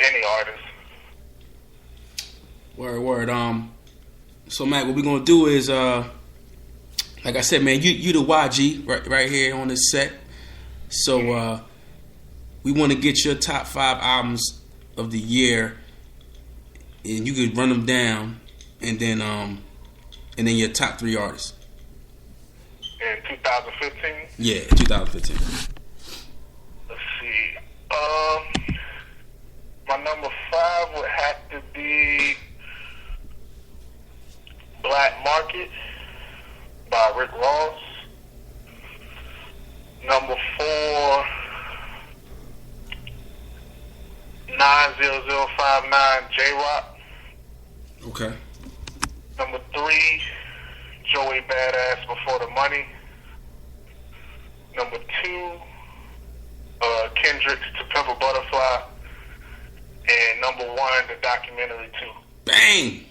any artist. Word. So Mac, what we're gonna do is, like I said, man, you the YG right here on this set. So we want to get your top 5 albums of the year, and you could run them down, and then your top 3 artists. In 2015? Yeah, 2015. Let's see. My number 5 would have to be Black Market by Rick Ross. Number 4, 90059 J-Rock. Okay. Number 3, Joey Badass Before the Money. Number 2, Kendrick's To Pimp a Butterfly. And number 1, the documentary 2. Bang!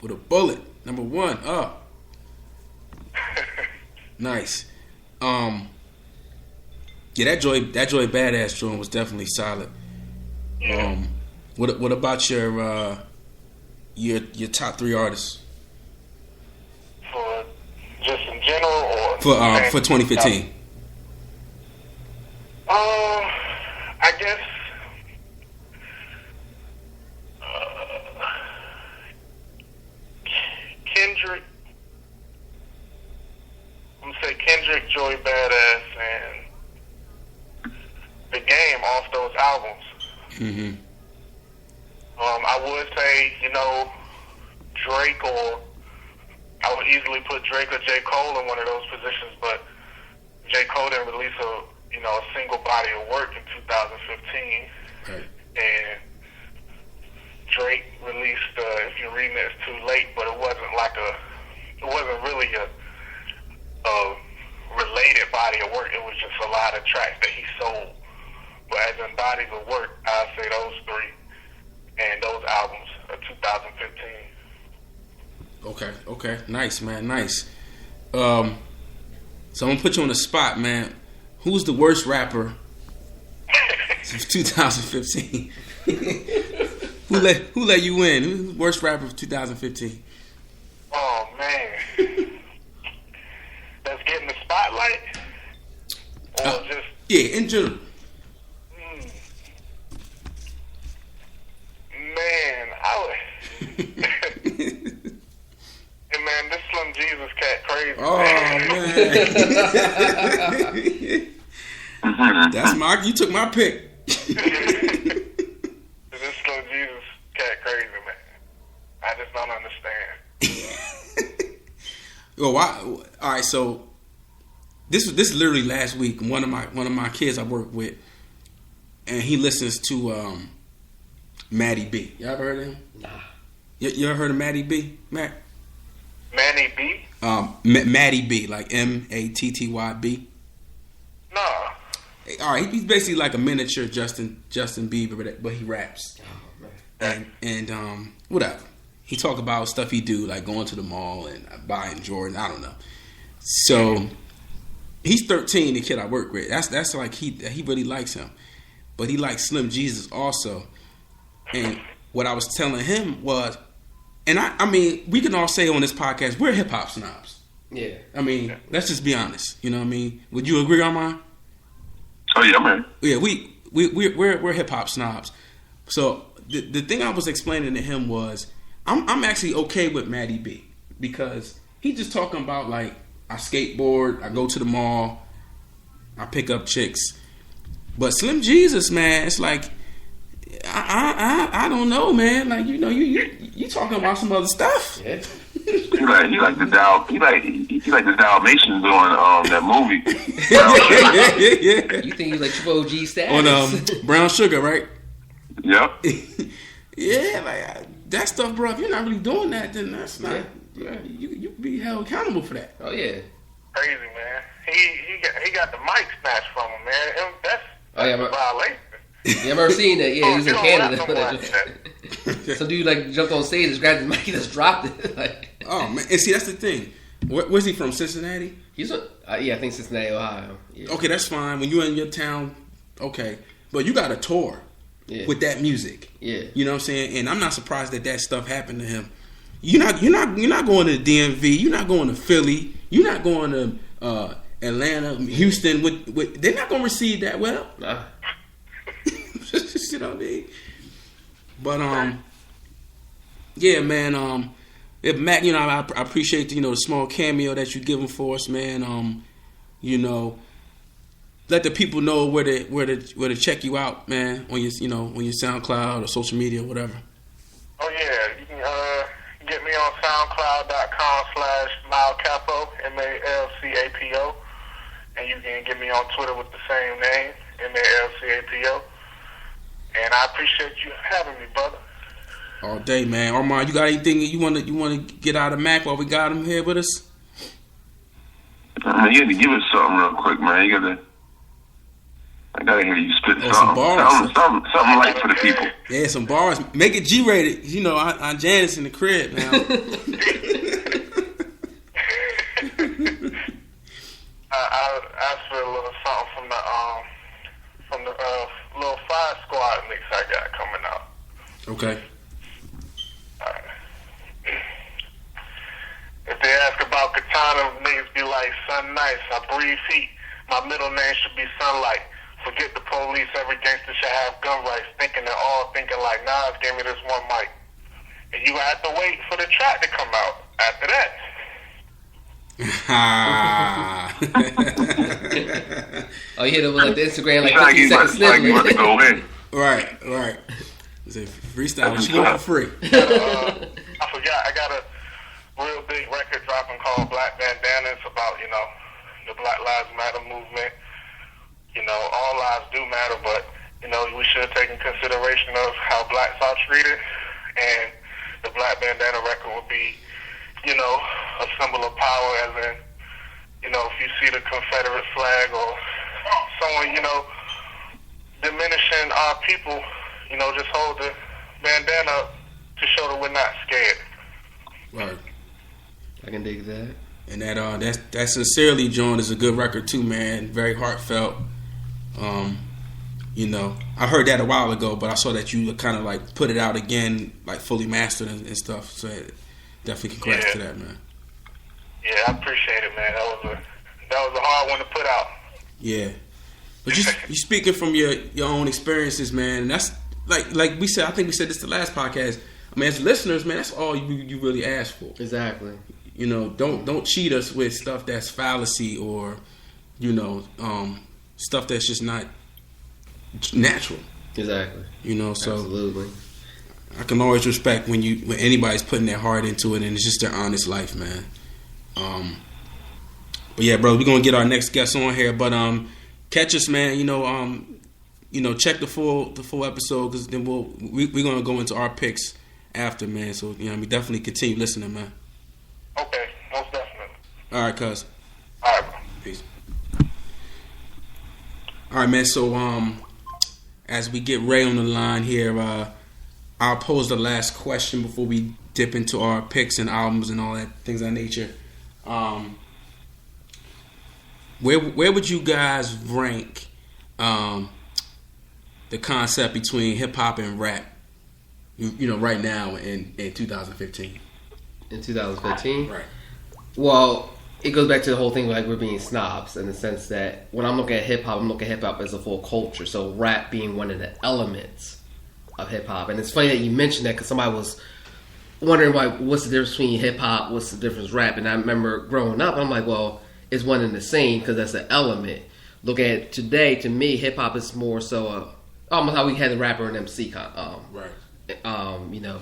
With a bullet. Number 1. Nice. Yeah, that Joy Badass joint was definitely solid. Yeah. What about your top 3 artists For just in general, or for 2015? I guess Kendrick. I'm gonna say Kendrick, Joey Badass, and The Game off those albums. Mm-hmm. I would say, Drake, or I would easily put Drake or J. Cole in one of those positions, but J. Cole didn't release a single body of work in 2015. Right. And Drake released, if you're reading it, it's too late, but it wasn't really a related body of work. It was just a lot of tracks that he sold. But as in bodies of work, I'd say those 3 and those albums of 2015. Okay. Nice, man. Nice. So I'm gonna put you on the spot, man. Who's the worst rapper since 2015? Who let you win? Who's the worst rapper of 2015? Oh man, that's getting the spotlight, or just in general. Man, I would. Hey man, this Slim Jesus cat crazy. Oh man, that's you took my pick. This Slim Jesus cat crazy, man. I just don't understand. Yo, why? All right, so this literally last week. One of my kids I work with, and he listens to Matty B. Y'all ever heard of him? Nah. You ever heard of Matty B, Matt? Manny B? Matty B, like MattyB. Nah. All right, he's basically like a miniature Justin Bieber, but he raps. Oh, man. And whatever. He talk about stuff he do, like going to the mall and buying Jordan. I don't know. So he's 13. The kid I work with. That's like he really likes him, but he likes Slim Jesus also. And what I was telling him was, and I mean, we can all say on this podcast, we're hip hop snobs. Yeah. I mean, let's just be honest. You know what I mean? Would you agree, Armand? Oh yeah, man. Yeah, we're hip hop snobs. So the thing I was explaining to him was, I'm actually okay with Matty B, because he just talking about, like, I skateboard, I go to the mall, I pick up chicks. But Slim Jesus, man, it's like, I don't know, man. Like, you talking about some other stuff. Yeah. He like the Dalmatians on that movie. Yeah. You think he's like Triple OG status? On Brown Sugar, right? Yep. Yeah, like that stuff, bro. If you're not really doing that, then that's not. Yeah, you be held accountable for that. Oh yeah. Crazy, man. He got the mic snatched from him, man. That's a violation. You ever seen that? Yeah, he was in Canada. That. Some dude like jumped on stage, just grabbed the mic, and just dropped it. Like, oh man, and see that's the thing. Where's he from? Cincinnati? He's I think Cincinnati, Ohio. Yeah. Okay, that's fine. When you're in your town, okay, but you got a tour. with that music. Yeah. You know what I'm saying? And I'm not surprised that stuff happened to him. You're not going to the DMV. You're not going to Philly. You're not going to Atlanta, Houston. With they're not going to receive that well. Nah. You know what I mean? But yeah, man. If Mac, I appreciate the small cameo that you giving for us, man. Let the people know where to check you out, man, on your on your SoundCloud or social media or whatever. Oh yeah, you can get me on SoundCloud.com/Malcapo, MALCAPO, and you can get me on Twitter with the same name, MALCAPO. And I appreciate you having me, brother. All day, man. Armand, you got anything you want to get out of Mac while we got him here with us? You had to give us something real quick, man. I gotta hear you spit something. Some bars. Something light for the people. Yeah, some bars. Make it G-rated. I'm Janice in the crib now. I spit a little something from the little Fire Squad mix I got coming out. Okay. If they ask about Katana, niggas be like, son nice, I breathe heat. My middle name should be Sunlight. Forget the police, every gangster should have gun rights. Thinking like Nas gave me this one mic. And you have to wait for the track to come out after that. Oh, you hit him with the Instagram 15 seconds snip. Go in. Right. It's a freestyle. What you want for free? I forgot. I got a real big record dropping called Black Bandana. It's about, the Black Lives Matter movement. All lives do matter, but, we should take in consideration of how blacks are treated. And the Black Bandana record would be, a symbol of power, as in, if you see the Confederate flag or someone, diminishing our people, just hold the bandana up to show that we're not scared. Right. I can dig that. And that Sincerely Joint is a good record too, man. Very heartfelt. I heard that a while ago, but I saw that you kind of put it out again, fully mastered and stuff. So definitely congrats to that, man. Yeah, I appreciate it, man. That was a hard one to put out. Yeah, but you speaking from your own experiences, man. And that's like we said. I think we said this the last podcast. I mean, as listeners, man, that's all you really ask for. Exactly. Don't cheat us with stuff that's fallacy or stuff that's just not natural. Exactly. So absolutely. I can always respect when anybody's putting their heart into it and it's just their honest life, man. But yeah, bro, we're gonna get our next guest on here. But catch us, man. Check the full episode because then we're gonna go into our picks after, man. So we definitely continue listening, man. Okay, most definitely. All right, cuz. All right, bro. Peace. All right, man. So as we get Ray on the line here, I'll pose the last question before we dip into our picks and albums and all that things of that nature. Where would you guys rank the concept between hip hop and rap? Right now in 2015. In 2015, right? Well, it goes back to the whole thing we're being snobs in the sense that when I'm looking at hip hop, I'm looking at hip hop as a full culture. So rap being one of the elements of hip hop, and it's funny that you mentioned that because somebody was wondering what's the difference between hip hop, what's the difference rap, and I remember growing up, I'm like, well, it's one and the same because that's the element. Look at it today, to me, hip hop is more so almost how we had the rapper and MC right.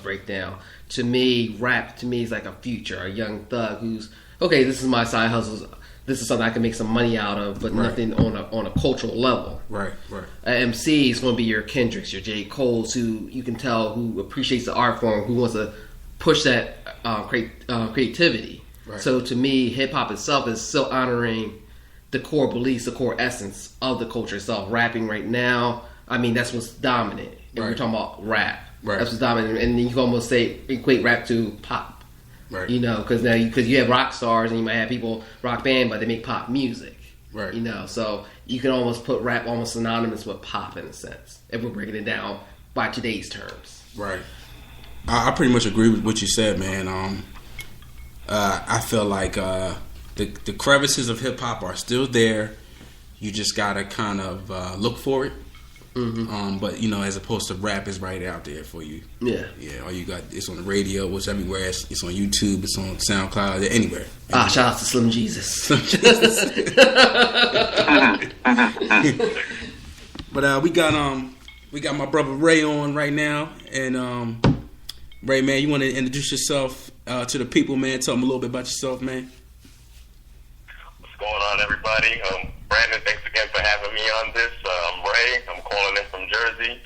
Breakdown. To me, rap is like a future, a young thug who's okay. This is my side hustle. This is something I can make some money out of, but right. Nothing on a cultural level. Right. MC is going to be your Kendricks, your J. Cole's, who you can tell who appreciates the art form, who wants to push that creativity. Right. So to me, hip hop itself is still honoring the core beliefs, the core essence of the culture itself. Rapping right now, I mean, that's what's dominant. And right. we're talking about rap. Right. That's what's dominant, and you can almost equate rap to pop. Right. Because you have rock stars and you might have people rock band, but they make pop music. Right. So you can almost put rap almost synonymous with pop in a sense if we're breaking it down by today's terms. Right. I pretty much agree with what you said, man. I feel like the crevices of hip hop are still there. You just gotta kind of look for it. Mm-hmm. But as opposed to rap is right out there for you. Yeah. All you got, it's on the radio, it's everywhere. It's on YouTube, it's on SoundCloud, anywhere. Shout out to Slim Jesus. But we got my brother Ray on right now, and Ray, man, you want to introduce yourself to the people, man? Tell them a little bit about yourself, man. What's going on, everybody? Brandon, thanks again for having me on this. I'm Ray. I'm calling in from Jersey.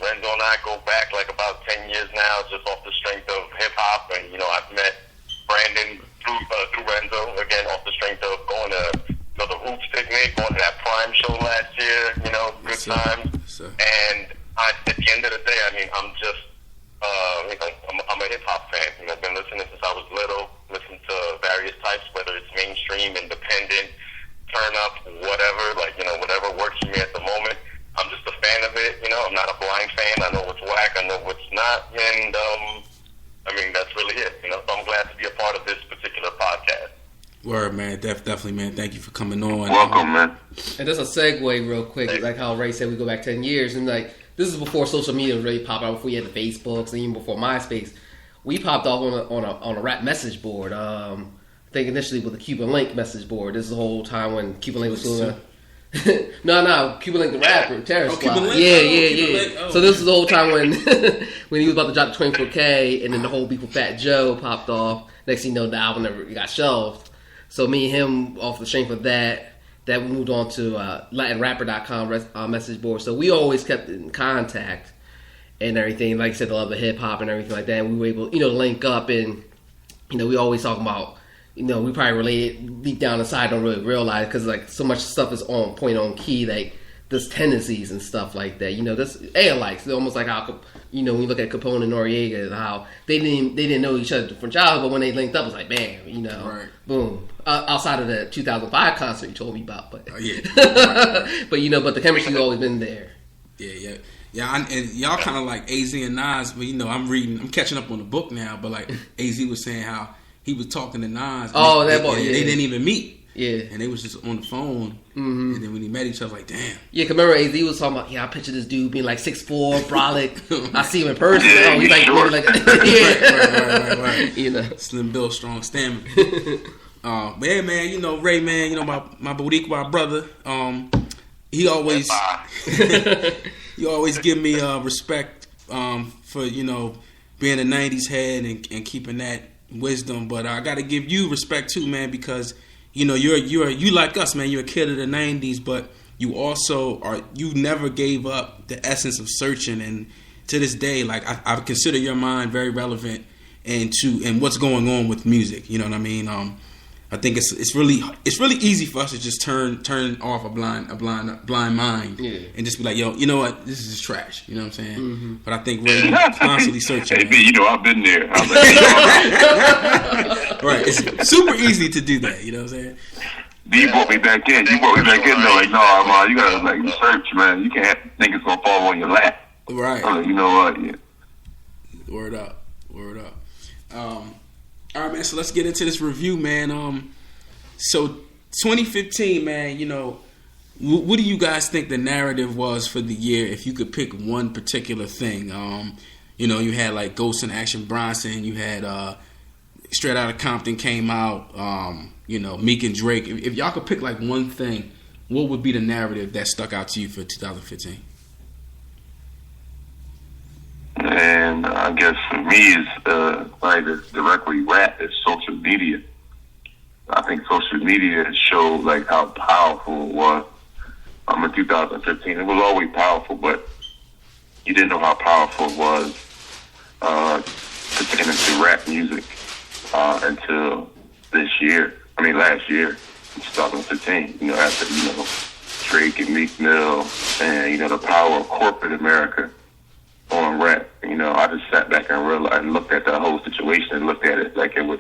Renzo and I go back like about 10 years now, just off the strength of hip hop. And I've met Brandon through Renzo again, off the strength of going to the Roots picnic, going to that Prime show last year. Good times. And at the end of the day, I mean, I'm just I'm a hip hop fan. I've been listening since I was little. Listen to various types, whether it's mainstream, independent, turn up, whatever, whatever works for me at the moment. I'm just a fan of it, I'm not a blind fan. I know what's whack, I know what's not, and that's really it, so I'm glad to be a part of this particular podcast. Word, man, definitely, man. Thank you for coming on. Welcome, man. And just a segue real quick, like how Ray said we go back 10 years, and like this is before social media was really popping out, before you had the Facebooks, and even before MySpace. We popped off on a rap message board. I think initially with the Cuban Link message board. This is the whole time when Cuban Link was doing no, Cuban Link the rapper, Terror Squad. Cuban Link? Yeah. So this is the whole time when when he was about to drop the 24K, and then the whole beef with Fat Joe popped off. Next thing you know, the album never got shelved. So me and him, off the strength of that we moved on to LatinRapper.com message board. So we always kept in contact and everything. Like I said, the love of hip hop and everything like that. And we were able, to link up, and we always talk about. We probably related deep down inside, don't really realize, because like so much stuff is on point, on key, like there's tendencies and stuff like that. This alike, almost like how when you look at Capone and Noriega, how they didn't know each other from childhood, but when they linked up, it was like bam, right. Boom. Outside of the 2005 concert you told me about, but yeah, right. but but the chemistry's always been there. Yeah. And y'all kind of like AZ and Nas, but I'm catching up on the book now, but like AZ was saying how he was talking to Nas. Oh, that boy. They didn't even meet. Yeah. And they was just on the phone. Mm-hmm. And then when he met each other, like, damn. Yeah, cause remember AZ was talking about, I picture this dude being like 6'4", brolic. I see him in person. Yeah, he's like, sure. Right. Slim Bill, strong stamina. But yeah, man, Ray, man, my Boricua brother, he always give me respect for, being a 90s head and keeping that wisdom, but I gotta give you respect too, man, because you like us, man. You're a kid of the 90s, but you also you never gave up the essence of searching, and to this day, like I consider your mind very relevant and what's going on with music. You know what I mean? I think it's really easy for us to just turn off a blind mind, and just be like, yo, you know what, this is just trash. You know what I'm saying? Mm-hmm. But I think we're constantly searching. Hey, B, I've been there. Right, it's super easy to do that. You know what I'm saying? You brought me back in. They're like, no, man, you gotta search, man. You can't think it's gonna fall on your lap. Right. You know what? Yeah. Word up. All right, man. So let's get into this review, man. So 2015, man. What do you guys think the narrative was for the year? If you could pick one particular thing, you had like Ghost and Action Bronson. You had Straight Outta Compton came out. Meek and Drake. If y'all could pick like one thing, what would be the narrative that stuck out to you for 2015? And I guess for me, it's like directly rap is social media. I think social media showed like how powerful it was. In 2015, it was always powerful, but you didn't know how powerful it was pertaining to rap music until last year, in 2015. After Drake and Meek Mill, and the power of corporate America on rap. I just sat back and realized and looked at the whole situation and looked at it like it was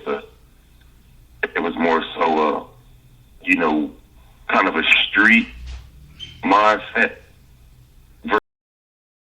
more so kind of a street mindset